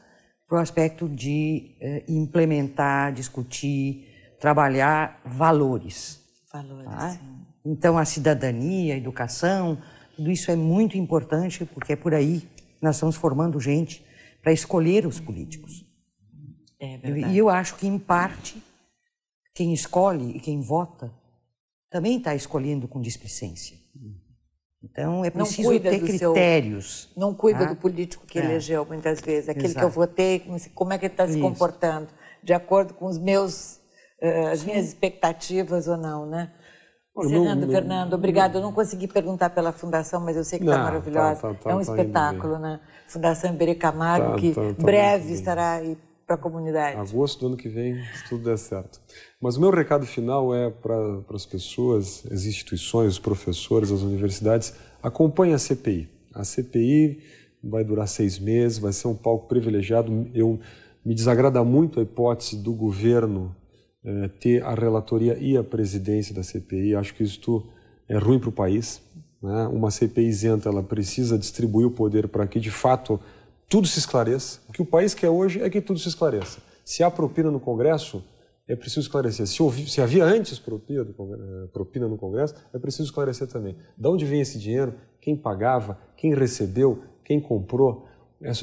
C: para o aspecto de implementar, discutir, trabalhar valores.
E: Valores,
C: tá?
E: sim.
C: Então, a cidadania, a educação, tudo isso é muito importante, porque é por aí que nós estamos formando gente para escolher os políticos.
E: É verdade.
C: E eu acho que, em parte, quem escolhe e quem vota também está escolhendo com displicência. Então, é preciso ter critérios.
E: Não cuida do político que elegeu, muitas vezes. Aquele
C: Exato.
E: que eu votei, como é que ele está se comportando, de acordo com as minhas expectativas ou não, né? Fernando, obrigado. Eu não consegui perguntar pela Fundação, mas eu sei que está maravilhosa. É um espetáculo, né? Fundação Iberê Camargo, que breve estará aí para a comunidade.
D: Agosto do ano que vem, se tudo der certo. Mas o meu recado final é para as pessoas, as instituições, os professores, as universidades, acompanhem a CPI. A CPI vai durar 6 meses, vai ser um palco privilegiado. Me desagrada muito a hipótese do governo ter a relatoria e a presidência da CPI. Acho que isso é ruim para o país, né? Uma CPI isenta, ela precisa distribuir o poder para que, de fato, tudo se esclareça. O que o país quer hoje é que tudo se esclareça. Se há propina no Congresso, é preciso esclarecer. Se havia antes propina no Congresso, é preciso esclarecer também. De onde vem esse dinheiro? Quem pagava? Quem recebeu? Quem comprou?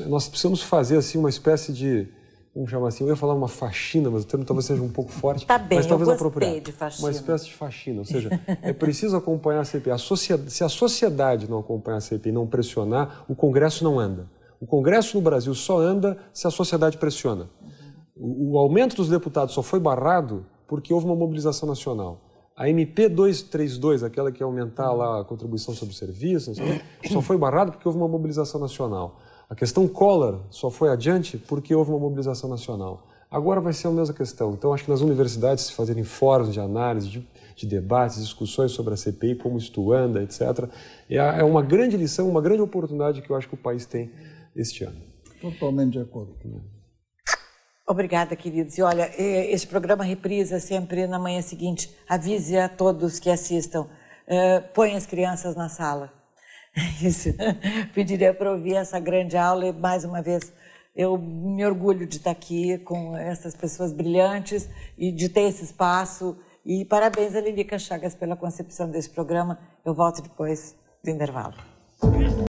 D: Nós precisamos fazer assim uma espécie de, vamos chamar assim, eu ia falar uma faxina, mas o termo talvez seja um pouco forte,
E: tá bem,
D: mas talvez
E: eu
D: apropriado.
E: De faxina.
D: Uma espécie de faxina, ou seja, é preciso acompanhar a CPI. Se a sociedade não acompanhar a CPI, não pressionar, o Congresso não anda. O Congresso no Brasil só anda se a sociedade pressiona. O aumento dos deputados só foi barrado porque houve uma mobilização nacional. A MP 232, aquela que ia aumentar lá a contribuição sobre o serviço, só foi barrado porque houve uma mobilização nacional. A questão Collor só foi adiante porque houve uma mobilização nacional. Agora vai ser a mesma questão. Então, acho que nas universidades se fazerem fóruns de análise, de debates, discussões sobre a CPI, como isto anda, etc. É uma grande lição, uma grande oportunidade que eu acho que o país tem este ano.
B: Totalmente de acordo.
E: Obrigada, queridos. E olha, esse programa reprisa sempre na manhã seguinte. Avise a todos que assistam. Põe as crianças na sala. Isso. Pediria para ouvir essa grande aula e, mais uma vez, eu me orgulho de estar aqui com essas pessoas brilhantes e de ter esse espaço. E parabéns a Lilica Chagas pela concepção desse programa. Eu volto depois do intervalo.